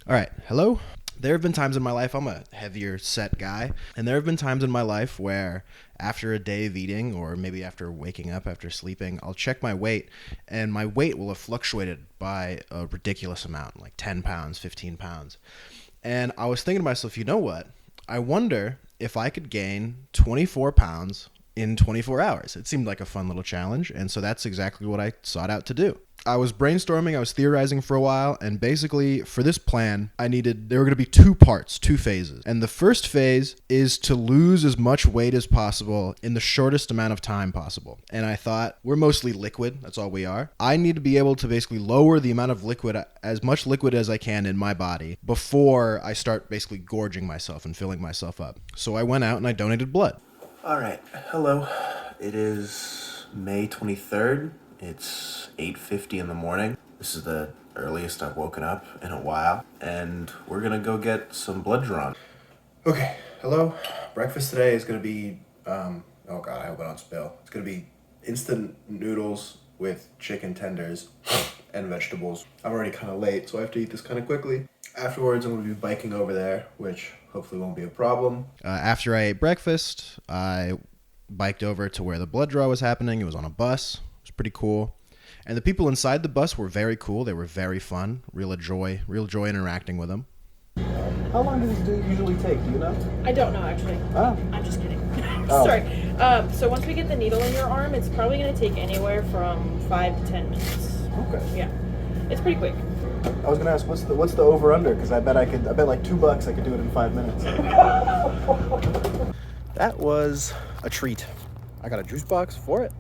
All right, hello. There have been times in my life, I'm a heavier set guy, and there have been times in my life where after a day of eating, or maybe after waking up, after sleeping, I'll check my weight, and my weight will have fluctuated by a ridiculous amount, like 10 pounds, 15 pounds. And I was thinking to myself, you know what? I wonder if I could gain 24 pounds in 24 hours. It seemed like a fun little challenge, and so that's exactly what I sought out to do. I was brainstorming, I was theorizing for a while, and basically for this plan, there were going to be two parts, two phases. And the first phase is to lose as much weight as possible in the shortest amount of time possible. And I thought, we're mostly liquid, that's all we are. I need to be able to basically lower the amount of liquid, as much liquid as I can in my body before I start basically gorging myself and filling myself up. So I went out and I donated blood. All right, hello. It is May 23rd. It's 8:50 in the morning. This is the earliest I've woken up in a while, and we're gonna go get some blood drawn. Okay, hello. Breakfast today is gonna be, oh god, I hope I don't spill. It's gonna be instant noodles with chicken tenders and vegetables. I'm already kind of late, so I have to eat this kind of quickly. Afterwards, I'm gonna be biking over there, which hopefully won't be a problem. After I ate breakfast, I biked over to where the blood draw was happening. It was on a bus. It was pretty cool. And the people inside the bus were very cool. They were very fun. Real joy interacting with them. How long does this usually take? Do you know? I don't know, actually. Oh. I'm just kidding. Oh. Sorry. So once we get the needle in your arm, it's probably going to take anywhere from 5 to 10 minutes. Okay. Yeah. It's pretty quick. I was gonna ask, what's the over under? Because I bet like $2 I could do it in 5 minutes. That was a treat. I got a juice box for it.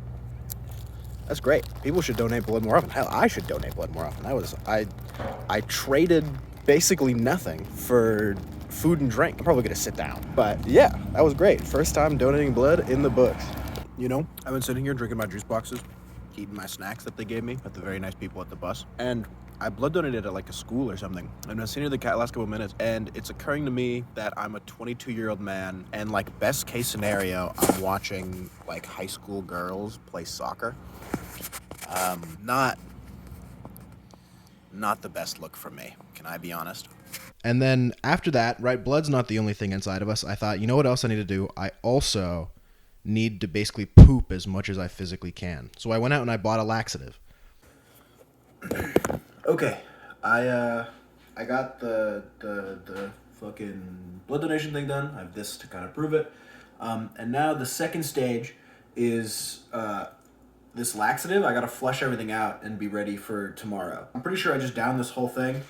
That's great. People should donate blood more often. Hell, I should donate blood more often. I traded basically nothing for food and drink. I'm probably gonna sit down. But yeah, that was great. First time donating blood in the books. You know, I've been sitting here drinking my juice boxes, eating my snacks that they gave me at the very nice people at the bus. And I blood donated at like a school or something. I've been sitting here the last couple of minutes, and it's occurring to me that I'm a 22-year-old man, and like best case scenario, I'm watching like high school girls play soccer. Not the best look for me. Can I be honest? And then after that, right, blood's not the only thing inside of us. I thought, you know what else I need to do? I also need to basically poop as much as I physically can. So I went out and I bought a laxative. Okay, I got the fucking blood donation thing done. I have this to kind of prove it. And now the second stage is this laxative. I gotta flush everything out and be ready for tomorrow. I'm pretty sure I just downed this whole thing.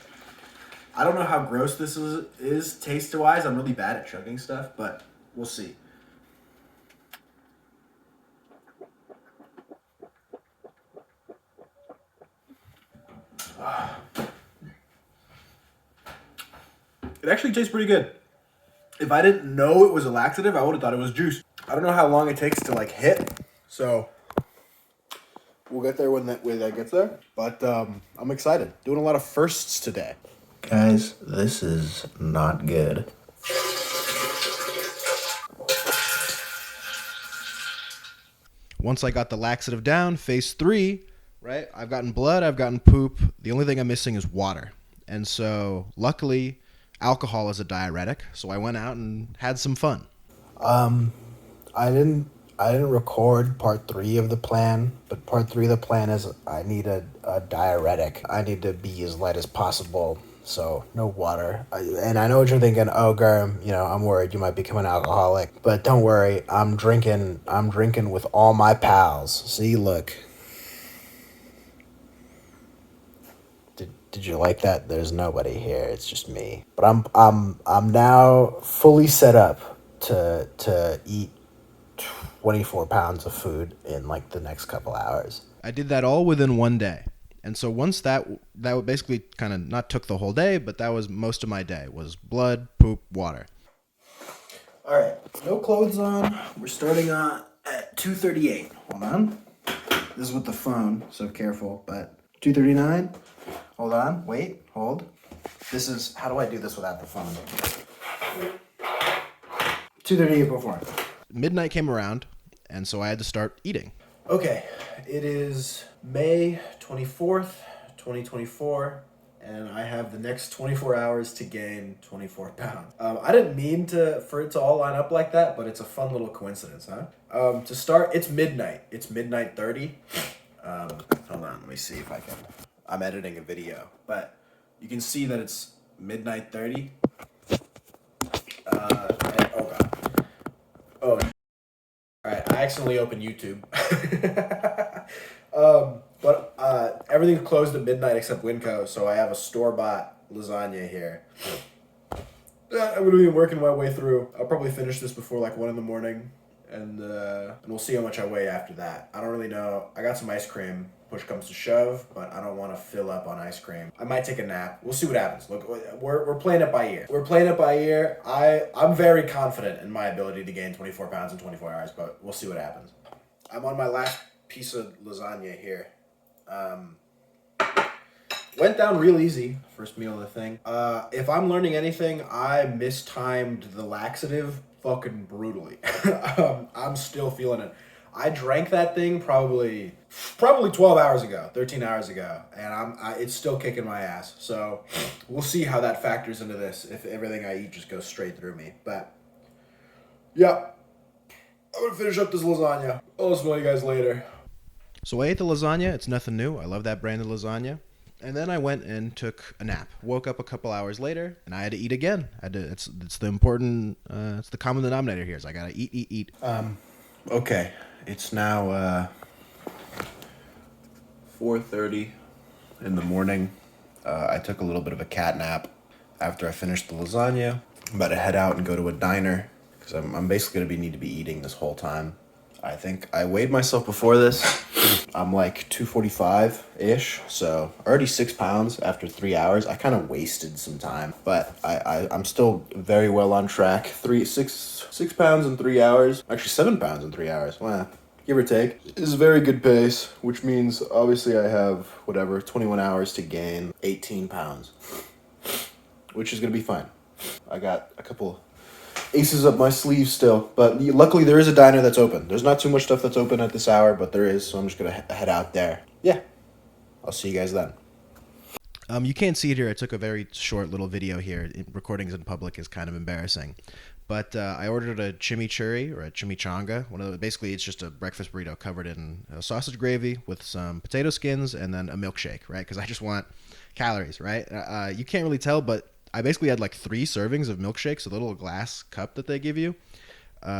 I don't know how gross this is taste-wise. I'm really bad at chugging stuff, but we'll see. It actually tastes pretty good. If I didn't know it was a laxative, I would have thought it was juice. I don't know how long it takes to like hit, so we'll get there when that gets there. But I'm excited. Doing a lot of firsts today. Guys, this is not good. Once I got the laxative down, phase 3, right? I've gotten blood, I've gotten poop. The only thing I'm missing is water. And so, luckily, alcohol is a diuretic, so I went out and had some fun. I didn't record part 3 of the plan, but part 3 of the plan is I need a diuretic. I need to be as light as possible, so no water. And I know what you're thinking, oh, Gurm, I'm worried you might become an alcoholic. But don't worry, I'm drinking with all my pals. See, look. Did you like that? There's nobody here. It's just me. But I'm now fully set up to eat 24 pounds of food in like the next couple hours. I did that all within one day. And so once that basically kind of not took the whole day, but that was most of my day, was blood, poop, water. All right, no clothes on. We're starting on at 2:38. Hold on. This is with the phone, so careful, but 2:39. Hold on, wait, hold. This is, how do I do this without the phone? 2:38 before. Midnight came around, and so I had to start eating. Okay, it is May 24th, 2024, and I have the next 24 hours to gain 24 pounds. I didn't mean for it to all line up like that, but it's a fun little coincidence, huh? To start, it's midnight. It's midnight 30. Hold on, let me see if I can. I'm editing a video, but you can see that it's midnight 30. Oh god. Oh. All right, I accidentally opened YouTube. But everything's closed at midnight except Winco, so I have a store-bought lasagna here. I'm gonna be working my way through. I'll probably finish this before like 1 a.m, and we'll see how much I weigh after that. I don't really know. I got some ice cream. Push comes to shove, but I don't want to fill up on ice cream. I might take a nap. We'll see what happens. Look, we're playing it by ear. We're playing it by ear. I'm very confident in my ability to gain 24 pounds in 24 hours, but we'll see what happens. I'm on my last piece of lasagna here. Went down real easy. First meal of the thing. If I'm learning anything, I mistimed the laxative fucking brutally. I'm still feeling it. I drank that thing probably 12 hours ago, 13 hours ago, and it's still kicking my ass. So we'll see how that factors into this, if everything I eat just goes straight through me. But yeah, I'm gonna finish up this lasagna. I'll smell you guys later. So I ate the lasagna. It's nothing new. I love that brand of lasagna. And then I went and took a nap. Woke up a couple hours later, and I had to eat again. It's the important. It's the common denominator here. Is I gotta eat. Okay, it's now 4:30 in the morning. I took a little bit of a cat nap after I finished the lasagna. I'm about to head out and go to a diner because I'm basically gonna need to be eating this whole time. I think I weighed myself before this. I'm like 245-ish, so already 6 pounds after 3 hours. I kind of wasted some time, but I'm still very well on track. 6 pounds in 3 hours. Actually, 7 pounds in 3 hours. Well, give or take. This is a very good pace, which means obviously I have 21 hours to gain 18 pounds, which is gonna be fine. I got a couple aces up my sleeve still, but luckily there is a diner that's open. There's not too much stuff that's open at this hour, but there is, so I'm just gonna head out there. Yeah, I'll see you guys then. You can't see it here. I took a very short little video here. Recordings in public is kind of embarrassing. But I ordered a chimichurri or a chimichanga. Basically, it's just a breakfast burrito covered in sausage gravy with some potato skins and then a milkshake, right? Because I just want calories, right? You can't really tell, but I basically had like 3 servings of milkshakes, a little glass cup that they give you.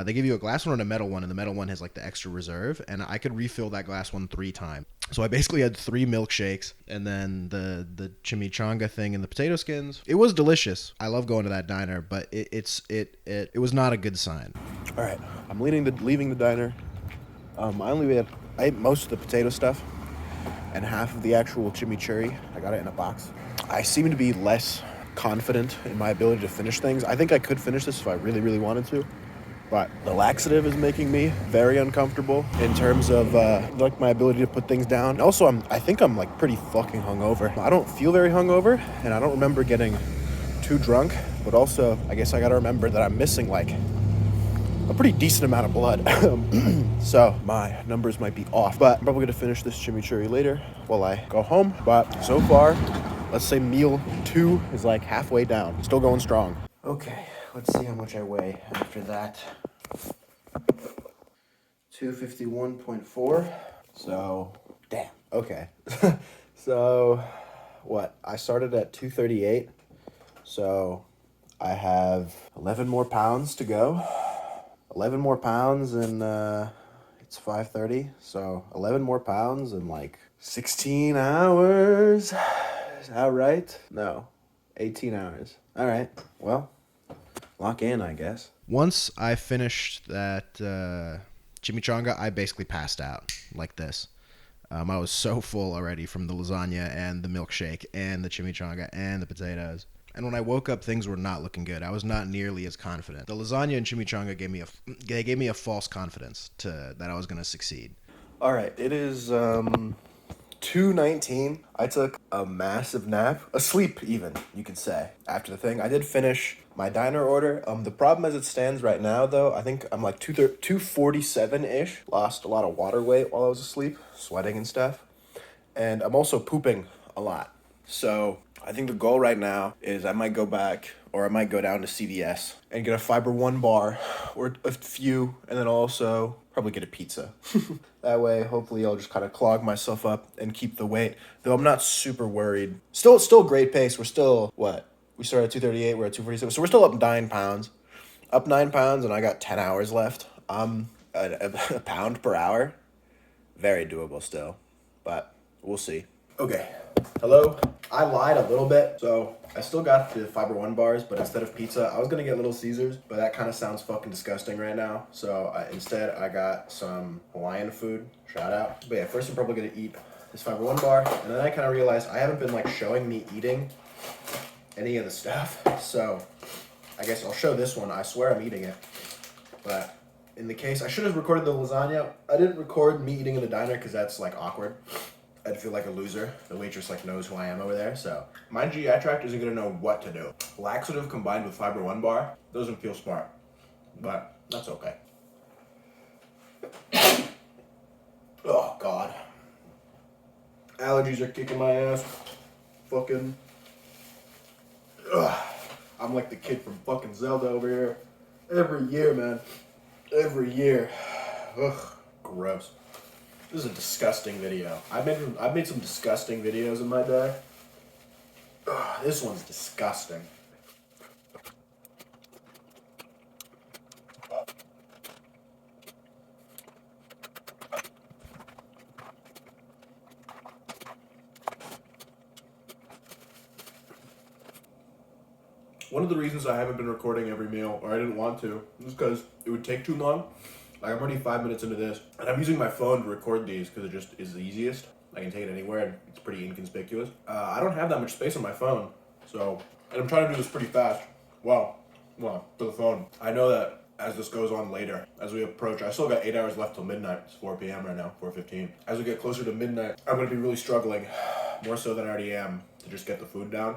They give you a glass one and a metal one, and the metal one has like the extra reserve, and I could refill that glass one 3 times. So I basically had 3 milkshakes and then the chimichanga thing and the potato skins. It was delicious. I love going to that diner, but it was not a good sign. All right, I'm leaving the diner. I ate most of the potato stuff and half of the actual chimichurri. I got it in a box. I seem to be less confident in my ability to finish things. I think I could finish this if I really, really wanted to, but the laxative is making me very uncomfortable in terms of like my ability to put things down. Also, I think I'm like pretty fucking hungover. I don't feel very hungover, and I don't remember getting too drunk, but also I guess I gotta remember that I'm missing like a pretty decent amount of blood. So my numbers might be off, but I'm probably gonna finish this chimichurri later while I go home. But so far, let's say meal 2 is like halfway down. Still going strong. Okay, let's see how much I weigh after that. 251.4. So, damn. Okay. So, what? I started at 238. So, I have 11 more pounds to go. 11 more pounds and it's 5:30. So, 11 more pounds in like 16 hours. Is that right? No. 18 hours. All right. Well, lock in, I guess. Once I finished that chimichanga, I basically passed out like this. I was so full already from the lasagna and the milkshake and the chimichanga and the potatoes. And when I woke up, things were not looking good. I was not nearly as confident. The lasagna and chimichanga gave me a false confidence that I was going to succeed. All right, it is 2:19. I took a massive nap, asleep even, you could say, after the thing. I did finish my diner order. The problem as it stands right now, though, I think I'm like 247-ish. Lost a lot of water weight while I was asleep, sweating and stuff. And I'm also pooping a lot. So I think the goal right now is I might go back or I might go down to CVS and get a Fiber One bar or a few, and then also probably get a pizza. That way, hopefully, I'll just kind of clog myself up and keep the weight. Though I'm not super worried. Still great pace. We're still what? We started at 238. We're at 247. So we're still up 9 pounds. Up 9 pounds, and I got 10 hours left. A pound per hour. Very doable still, but we'll see. Okay. Hello. I lied a little bit, so I still got the Fiber One bars, but instead of pizza, I was gonna get Little Caesars, but that kind of sounds fucking disgusting right now. So instead, I got some Hawaiian food. Shout out. But yeah, first I'm probably gonna eat this Fiber One bar, and then I kind of realized I haven't been like showing me eating any of the stuff. So I guess I'll show this one. I swear I'm eating it, but in the case, I should have recorded the lasagna. I didn't record me eating in the diner because that's like awkward. I'd feel like a loser. The waitress like knows who I am over there, so my GI tract isn't gonna know what to do. Laxative combined with Fiber One bar doesn't feel smart, but that's okay. Oh God, allergies are kicking my ass. Fucking, I'm like the kid from fucking Zelda over here. Every year, man. Every year. Ugh, gross. This is a disgusting video. I've made some disgusting videos in my day. Ugh, this one's disgusting. One of the reasons I haven't been recording every meal, or I didn't want to, is because it would take too long. Like, I'm already 5 minutes into this, and I'm using my phone to record these because it just is the easiest. I can take it anywhere, and it's pretty inconspicuous. I don't have that much space on my phone, so, and I'm trying to do this pretty fast. Well, for the phone. I know that as this goes on later, as we approach, I still got 8 hours left till midnight. It's 4 p.m. right now, 4:15. As we get closer to midnight, I'm going to be really struggling, more so than I already am, to just get the food down.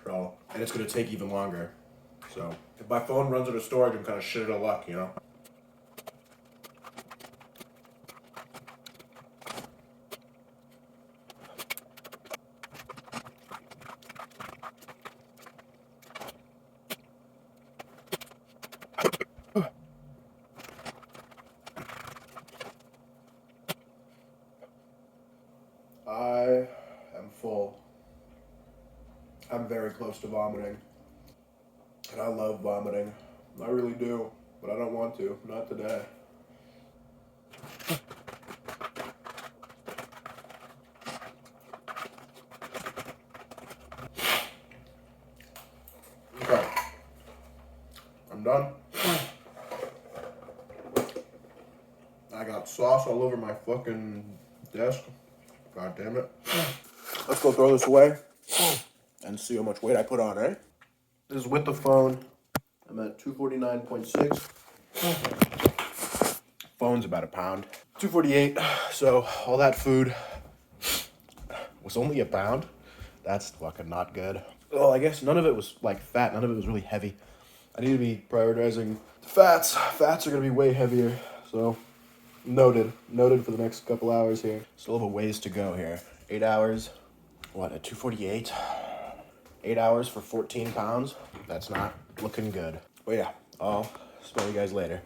So, and it's going to take even longer. So, if my phone runs out of storage, I'm kind of shit out of luck, you know? I am full. I'm very close to vomiting. And I love vomiting. I really do. But I don't want to. Not today. Okay. I'm done. I got sauce all over my fucking desk. God damn it. Let's go throw this away and see how much weight I put on, eh? This is with the phone. I'm at 249.6. Phone's about a pound. 248. So all that food was only a pound. That's fucking not good. Well, I guess none of it was like fat. None of it was really heavy. I need to be prioritizing the fats. Fats are gonna be way heavier. So noted for the next couple hours here. Still have a ways to go here. 8 hours. What, at 248? 8 hours for 14 pounds? That's not looking good. But yeah, I'll smell you guys later.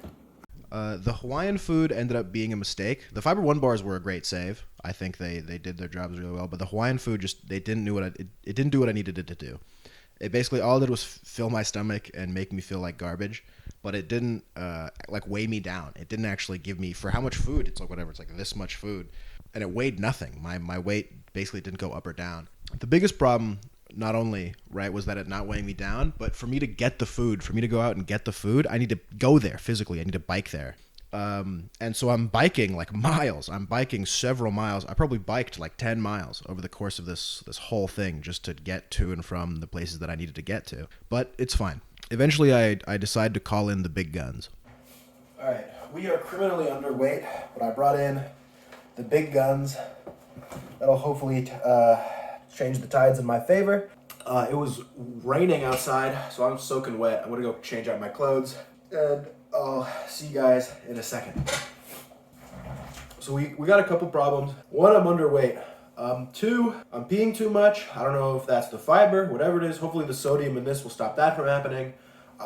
The Hawaiian food ended up being a mistake. The Fiber One bars were a great save. I think they did their jobs really well. But the Hawaiian food just it didn't do what I needed it to do. It basically all it did was fill my stomach and make me feel like garbage. But it didn't like weigh me down. It didn't actually give me, for how much food. It's like whatever. It's like this much food, and it weighed nothing. My weight basically didn't go up or down. The biggest problem, not only, right, was that it not weighing me down, but for me to get the food, for me to go out and get the food, I need to go there physically. I need to bike there. And so I'm biking like miles. I'm biking several miles. I probably biked like 10 miles over the course of this whole thing just to get to and from the places that I needed to get to. But it's fine. Eventually, I decided to call in the big guns. All right, we are criminally underweight, but I brought in the big guns. That'll hopefully change the tides in my favor. It was raining outside, so I'm soaking wet. I'm gonna go change out my clothes, and I'll see you guys in a second. So we got a couple problems. One, I'm underweight. Two, I'm peeing too much. I don't know if that's the fiber, whatever it is. Hopefully the sodium in this will stop that from happening.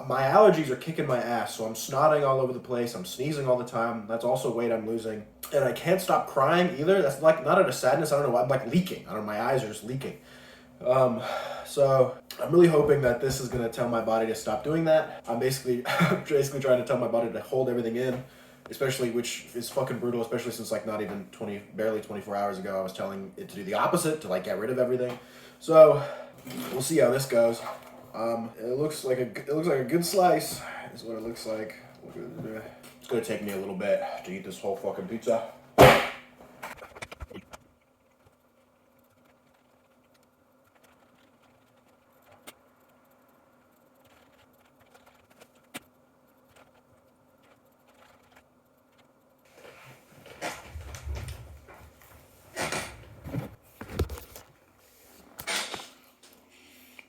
My allergies are kicking my ass, so I'm snotting all over the place. I'm sneezing all the time. That's also weight I'm losing. And I can't stop crying either. That's like not out of sadness. I don't know. I'm like leaking. I don't know. My eyes are just leaking. So I'm really hoping that this is gonna tell my body to stop doing that. I'm basically trying to tell my body to hold everything in, especially, which is fucking brutal, especially since like not even barely 24 hours ago, I was telling it to do the opposite, to like get rid of everything. So we'll see how this goes. It looks like a good slice. Is what it looks like. It's gonna take me a little bit to eat this whole fucking pizza.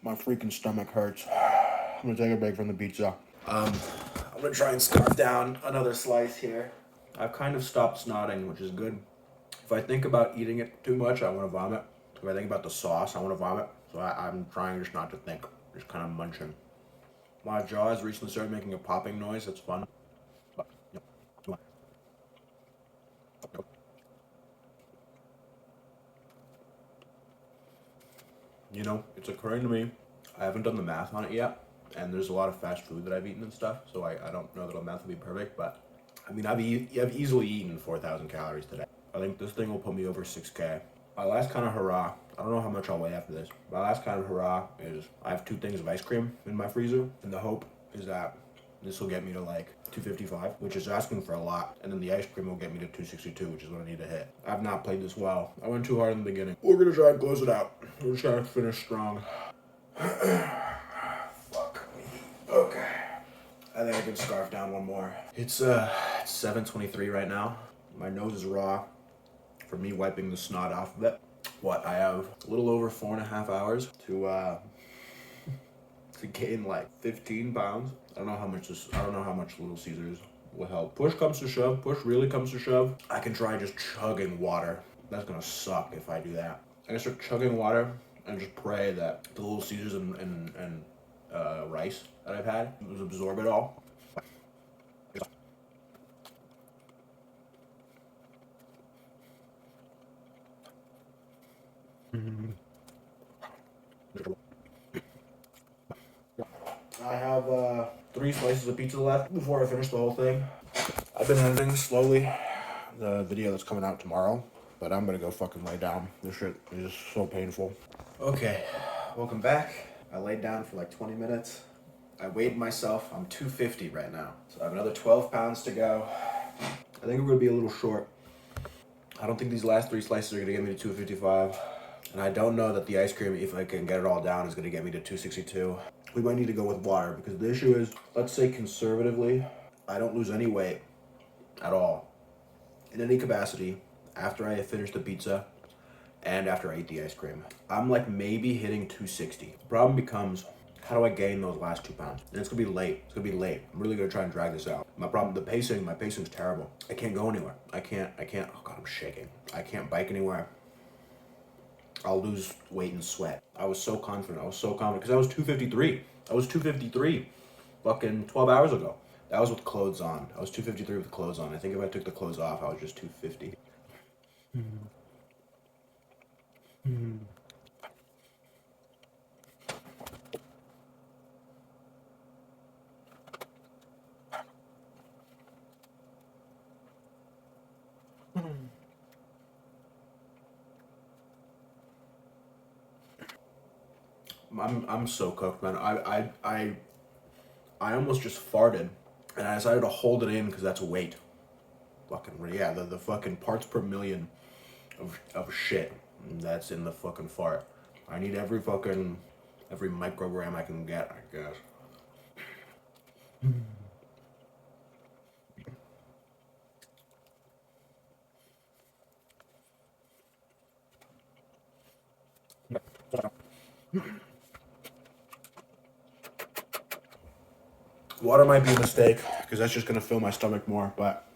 My freaking stomach hurts. I'm gonna take a break from the pizza. I'm gonna try and scarf down another slice here. I've kind of stopped snotting, which is good. If I think about eating it too much, I want to vomit. If I think about the sauce, I want to vomit. So I'm trying just not to think, just kind of munching. My jaw has recently started making a popping noise. That's fun. You know, it's occurring to me, I haven't done the math on it yet, and there's a lot of fast food that I've eaten and stuff, so I don't know that the math will be perfect, but I mean, I've easily eaten 4,000 calories today. I think this thing will put me over 6K. My last kind of hurrah, I don't know how much I'll weigh after this. My last kind of hurrah is I have 2 things of ice cream in my freezer, and the hope is that this will get me to like 255, which is asking for a lot, and then the ice cream will get me to 262, which is what I need to hit. I've not played this well. I went too hard in the beginning. We're gonna try and close it out. We're just trying to finish strong. Fuck me. Okay. I think I can scarf down one more. It's 7:23 right now. My nose is raw for me wiping the snot off of it. What, I have a little over 4.5 hours to gain like 15 pounds. I don't know how much Little Caesars will help. Push comes to shove, push really comes to shove, I can try just chugging water. That's gonna suck if I do that. I can start chugging water and just pray that the Little Caesars and rice that I've had will absorb it all. I have 3 slices of pizza left before I finish the whole thing. I've been editing slowly the video that's coming out tomorrow, but I'm gonna go fucking lay down. This shit is so painful. Okay, welcome back. I laid down for like 20 minutes. I weighed myself. I'm 250 right now, so I have another 12 pounds to go. I think we're gonna be a little short. I don't think these last 3 slices are gonna get me to 255. And I don't know that the ice cream, if I can get it all down, is gonna get me to 262. We might need to go with water, because the issue is, let's say conservatively, I don't lose any weight at all, in any capacity, after I finish the pizza and after I eat the ice cream. I'm like maybe hitting 260. The problem becomes, how do I gain those last 2 pounds? And it's gonna be late. It's gonna be late. I'm really gonna try and drag this out. My problem, my pacing's terrible. I can't go anywhere. I can't, oh God, I'm shaking. I can't bike anywhere. I'll lose weight and sweat. I was so confident because I was 253. I was 253 fucking 12 hours ago. That was with clothes on. I was 253 with clothes on. I think if I took the clothes off, I was just 250. I'm so cooked, man. I almost just farted, and I decided to hold it in because that's weight. Fucking yeah, the fucking parts per million of shit that's in the fucking fart. I need every microgram I can get, I guess. Water might be a mistake because that's just gonna fill my stomach more, but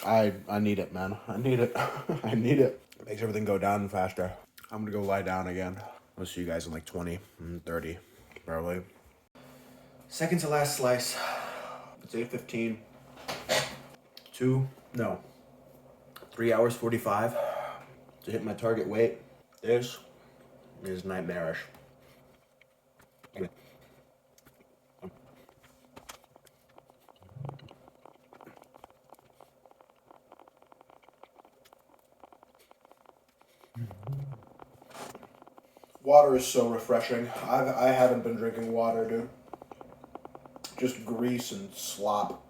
I need it, man. I need it. I need it. Makes everything go down faster. I'm gonna go lie down again. I'll see you guys in like 20, 30, probably. Second to last slice. It's 8:15. 3 hours 45 to hit my target weight. This is nightmarish. Water is so refreshing. I haven't been drinking water, dude. Just grease and slop.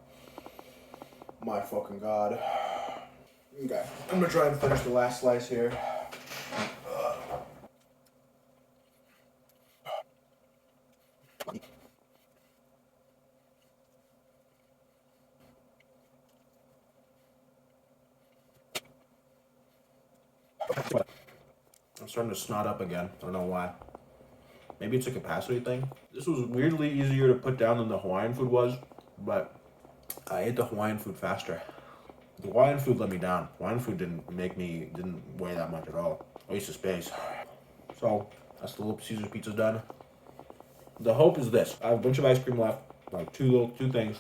My fucking god. Okay, I'm gonna try and finish the last slice here. I'm starting to snot up again. I don't know why. Maybe it's a capacity thing. This was weirdly easier to put down than the Hawaiian food was, but I ate the Hawaiian food faster. The Hawaiian food let me down. Hawaiian food didn't weigh that much at all. Waste of space. So, that's the Little Caesars pizza's done. The hope is this. I have a bunch of ice cream left. Like two big things.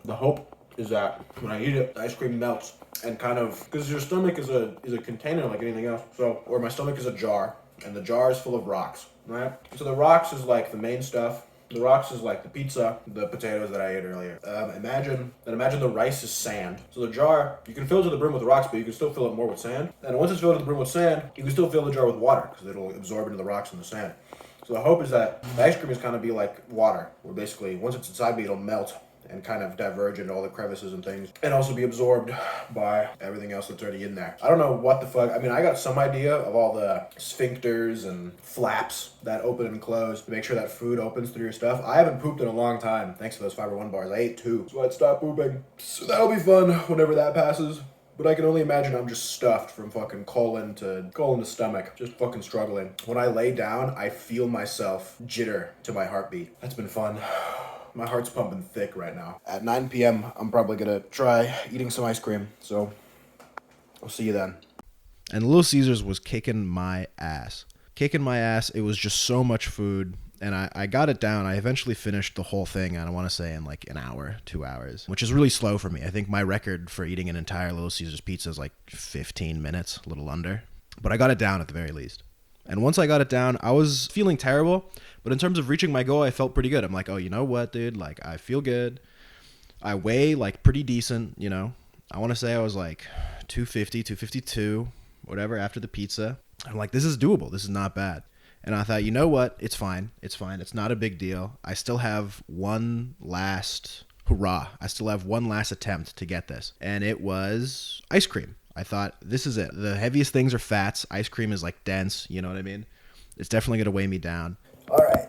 The hope is that when I eat it, the ice cream melts and kind of, because your stomach is a container like anything else. So, or my stomach is a jar, and the jar is full of rocks, right? So the rocks is like the main stuff. The rocks is like the pizza, the potatoes that I ate earlier. Imagine the rice is sand. So the jar, you can fill it to the brim with rocks, but you can still fill it more with sand. And once it's filled to the brim with sand, you can still fill the jar with water because it'll absorb into the rocks and the sand. So the hope is that the ice cream is kind of be like water, where basically once it's inside me, it'll melt and kind of diverge into all the crevices and things, and also be absorbed by everything else that's already in there. I don't know what the fuck. I mean, I got some idea of all the sphincters and flaps that open and close to make sure that food opens through your stuff. I haven't pooped in a long time, thanks to those Fiber One bars. I ate 2, so I'd stop pooping. So that'll be fun whenever that passes. But I can only imagine I'm just stuffed from fucking colon to stomach. Just fucking struggling. When I lay down, I feel myself jitter to my heartbeat. That's been fun. My heart's pumping thick right now. At 9 p.m., I'm probably gonna try eating some ice cream. So, I'll see you then. And Little Caesars was kicking my ass. Kicking my ass. It was just so much food. And I got it down. I eventually finished the whole thing, I want to say, in like an hour, 2 hours, which is really slow for me. I think my record for eating an entire Little Caesars pizza is like 15 minutes, a little under. But I got it down at the very least. And once I got it down, I was feeling terrible. But in terms of reaching my goal, I felt pretty good. I'm like, oh, you know what, dude? Like, I feel good. I weigh like pretty decent, you know. I want to say I was like 250, 252, whatever, after the pizza. I'm like, this is doable. This is not bad. And I thought, you know what? It's fine. It's fine. It's not a big deal. I still have one last hurrah. I still have one last attempt to get this. And it was ice cream. I thought, this is it. The heaviest things are fats. Ice cream is like dense. You know what I mean? It's definitely going to weigh me down. All right.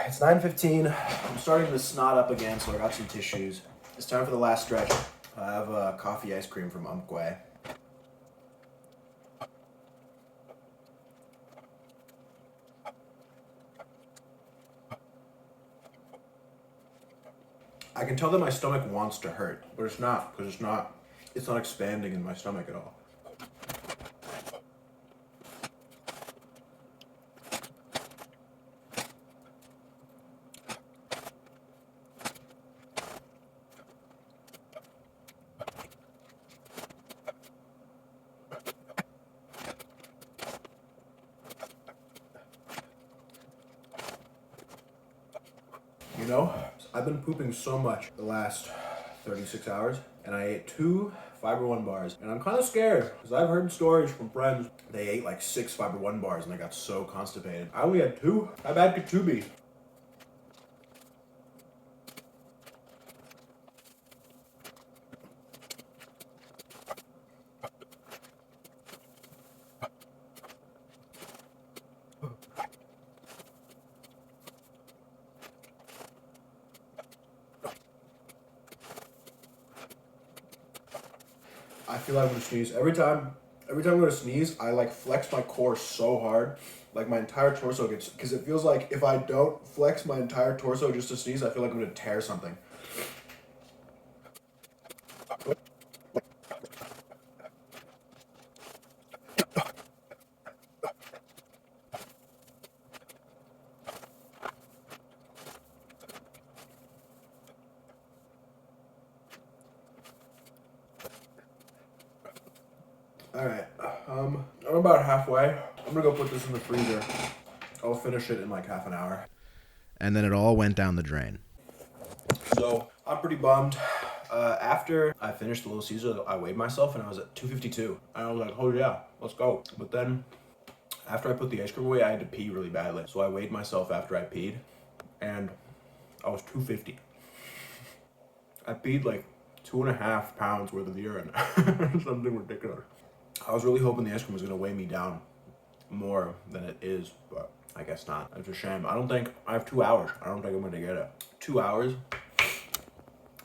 It's 9:15. I'm starting to snot up again, so I got some tissues. It's time for the last stretch. I have coffee ice cream from Umpqua. I can tell that my stomach wants to hurt, but it's not, because it's not expanding in my stomach at all. You know, I've been pooping so much the last 36 hours, and I ate 2 Fiber One bars, and I'm kind of scared, because I've heard stories from friends, they ate like 6 Fiber One bars, and they got so constipated. I only had 2? How bad could 2 be? I feel like I'm gonna sneeze. Every time I'm gonna sneeze, I like flex my core so hard. Like my entire torso gets, because it feels like if I don't flex my entire torso just to sneeze, I feel like I'm gonna tear something. about halfway. I'm gonna go put this in the freezer. I'll finish it in like half an hour. And then it all went down the drain. So I'm pretty bummed. After I finished the Little Caesar, I weighed myself and I was at 252. And I was like, oh yeah, let's go. But then after I put the ice cream away, I had to pee really badly. So I weighed myself after I peed and I was 250. I peed like 2.5 pounds worth of urine. Something ridiculous. I was really hoping the ice cream was gonna weigh me down more than it is, but I guess not. It's a shame. I have 2 hours. I don't think I'm gonna get it. 2 hours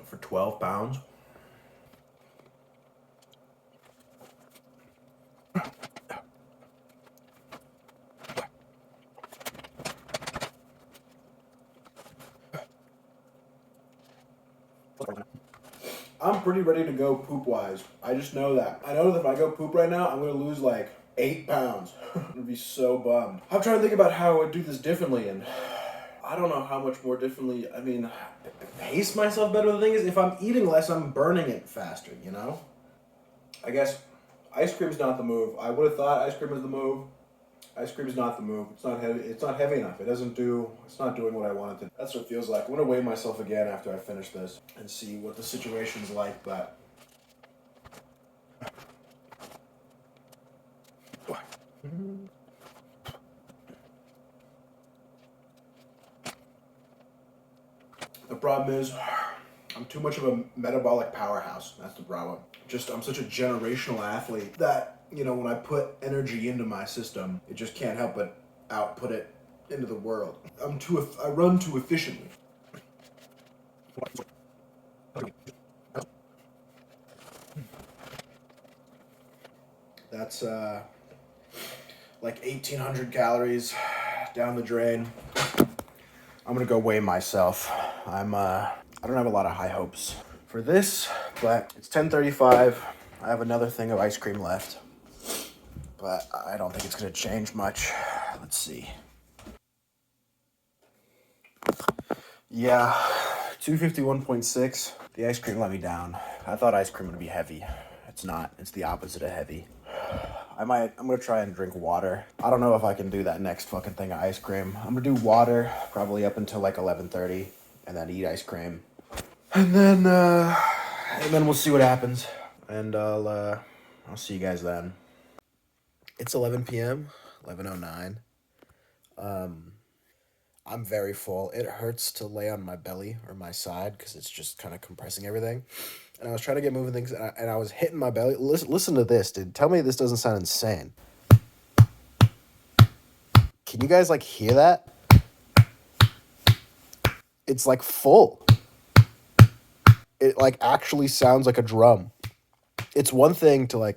for 12 pounds. I'm pretty ready to go poop wise. I just know that. I know that if I go poop right now, I'm gonna lose like 8 pounds. I'm gonna be so bummed. I'm trying to think about how I would do this differently, and I don't know how much more differently. I mean, pace myself better. The thing is, if I'm eating less, I'm burning it faster, you know? I guess ice cream's not the move. I would have thought ice cream was the move. Ice cream is not the move. It's not heavy. It's not heavy enough. It's not doing what I wanted to. That's what it feels like. I'm gonna weigh myself again after I finish this and see what the situation's like. But the problem is, I'm too much of a metabolic powerhouse. That's the problem. I'm such a generational athlete that, when I put energy into my system, it just can't help but output it into the world. I run too efficiently. That's like 1,800 calories down the drain. I'm gonna go weigh myself. I don't have a lot of high hopes for this, but it's 10:35. I have another thing of ice cream left, but I don't think it's gonna change much. Let's see. Yeah, 251.6. The ice cream let me down. I thought ice cream would be heavy. It's not. It's the opposite of heavy. I'm gonna try and drink water. I don't know if I can do that next fucking thing of ice cream. I'm gonna do water probably up until like 11:30, and then eat ice cream, and then we'll see what happens. And I'll see you guys then. It's 11 p.m. 11:09. I'm very full. It hurts to lay on my belly or my side because it's just kind of compressing everything. And I was trying to get moving things, and I was hitting my belly. Listen to this, dude. Tell me this doesn't sound insane. Can you guys, hear that? It's, full. It, actually sounds like a drum. It's one thing to,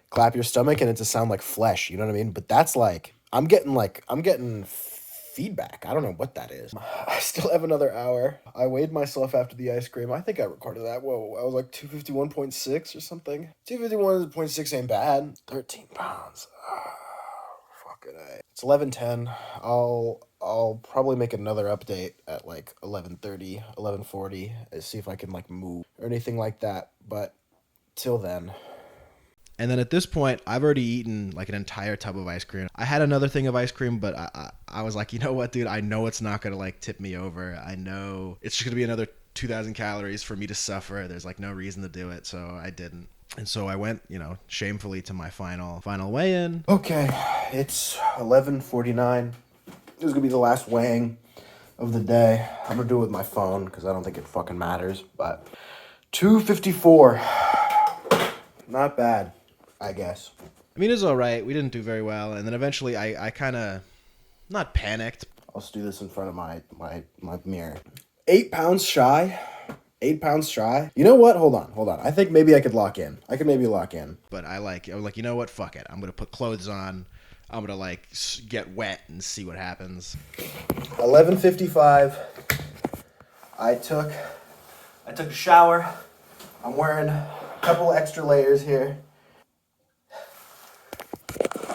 clap your stomach and it to sound like flesh, you know what I mean? But that's, I'm getting feedback. I don't know what that is. I still have another hour. I weighed myself after the ice cream. I think I recorded that. Whoa, I was 251.6 or something. 251.6 ain't bad. 13 pounds. Fucking A. It's 11:10. I'll probably make another update at 11:30, 11:40 and see if I can move or anything like that. But till then. And then at this point, I've already eaten an entire tub of ice cream. I had another thing of ice cream, but I was like, you know what, dude? I know it's not going to tip me over. I know it's just going to be another 2,000 calories for me to suffer. There's no reason to do it. So I didn't. And so I went, shamefully to my final weigh-in. Okay, it's 11:49. This is going to be the last weighing of the day. I'm going to do it with my phone because I don't think it fucking matters. But 254. Not bad. I guess. I mean, it was all right. We didn't do very well. And then eventually I kind of, not panicked. I'll just do this in front of my mirror. 8 pounds shy. 8 pounds shy. You know what? Hold on. I think maybe I could lock in. But I was like, you know what? Fuck it. I'm going to put clothes on. I'm going to get wet and see what happens. 11:55. I took a shower. I'm wearing a couple extra layers here.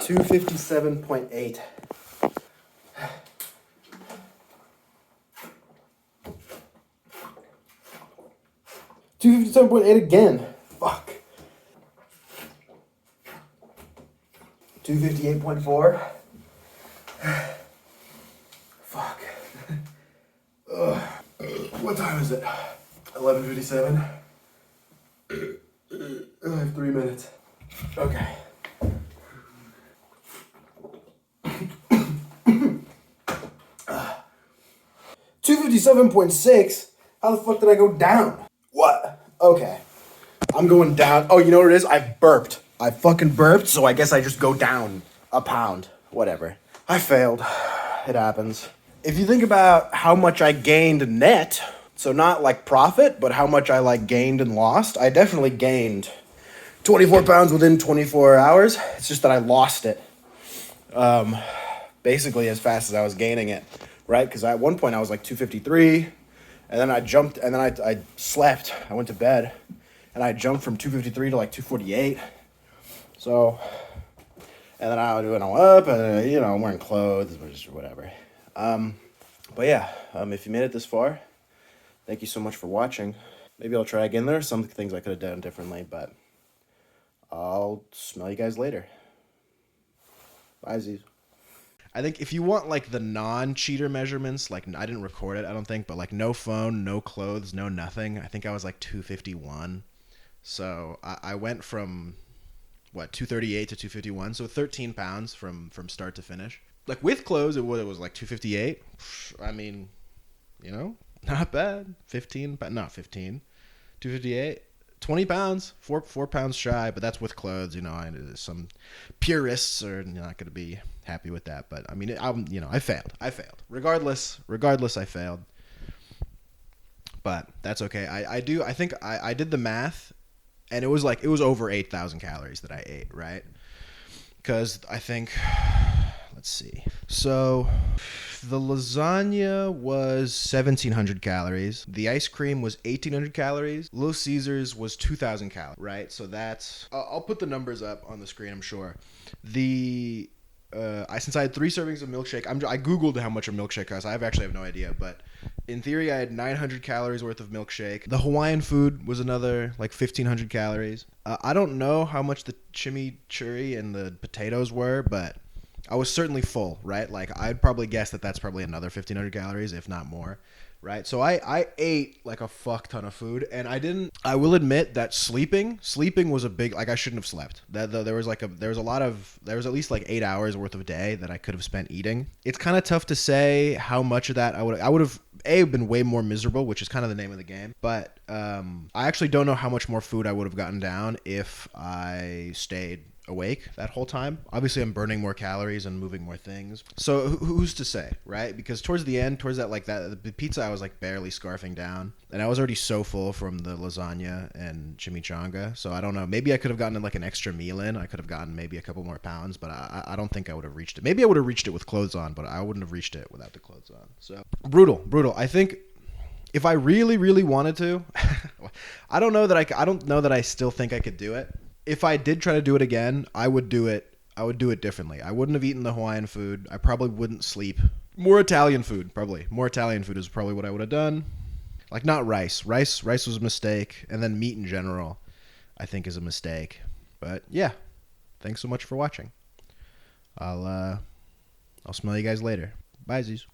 257.8. $257.8 again. Fuck. 258.4. Fuck. Ugh. What time is it? 11:57. I have 3 minutes. Okay. uh, 257.6? How the fuck did I go down? What? Okay. I'm going down. Oh, you know what it is? I burped. I fucking burped, so I guess I just go down a pound. Whatever. I failed. It happens. If you think about how much I gained net, so not like profit, but how much I like gained and lost, I definitely gained 24 pounds within 24 hours. It's just that I lost it basically as fast as I was gaining it, right? Because at one point I was like 253, and then I jumped, and then I slept. I went to bed, and I jumped from 253 to like 248. So, and then I went up, and you know, I'm wearing clothes, or whatever. But yeah, if you made it this far, thank you so much for watching. Maybe I'll try again. There are some things I could have done differently, but I'll smell you guys later. Bye, Z's. I think if you want like the non-cheater measurements, like I didn't record it, I don't think, but like no phone, no clothes, no nothing. I think I was like 251. So I went from 238 to 251, so 13 pounds from start to finish. Like with clothes, it was like 258. I mean, you know, not bad. 15, but not 15. 258. 20 pounds, four pounds shy, but that's with clothes. You know, some purists are not going to be happy with that. But I mean, I failed. I failed. Regardless, I failed. But that's okay. I think I did the math, and it was over 8,000 calories that I ate, right? Because I think, let's see. So the lasagna was 1,700 calories. The ice cream was 1,800 calories. Little Caesars was 2,000 calories, right? So that's, I'll put the numbers up on the screen, I'm sure. Since I had 3 servings of milkshake, I Googled how much a milkshake costs. I actually have no idea, but in theory, I had 900 calories worth of milkshake. The Hawaiian food was another 1,500 calories. I don't know how much the chimichurri and the potatoes were, but I was certainly full, right? Like I'd probably guess that that's probably another 1,500 calories, if not more, right? So I ate like a fuck ton of food, and I will admit that sleeping was a big, I shouldn't have slept. There was at least 8 hours worth of a day that I could have spent eating. It's kind of tough to say how much of that I would have been way more miserable, which is kind of the name of the game. But I actually don't know how much more food I would have gotten down if I stayed awake that whole time. Obviously, I'm burning more calories and moving more things. So who's to say, right? Because towards the end, the pizza, I was barely scarfing down, and I was already so full from the lasagna and chimichanga. So I don't know. Maybe I could have gotten an extra meal in. I could have gotten maybe a couple more pounds, but I don't think I would have reached it. Maybe I would have reached it with clothes on, but I wouldn't have reached it without the clothes on. So brutal. I think if I really, really wanted to, I don't know that I still think I could do it. If I did try to do it again, I would do it differently. I wouldn't have eaten the Hawaiian food. I probably wouldn't sleep. More Italian food, probably. More Italian food is probably what I would have done. Not rice. Rice was a mistake, and then meat in general, I think, is a mistake. But yeah, thanks so much for watching. I'll smell you guys later. Bye, Z's.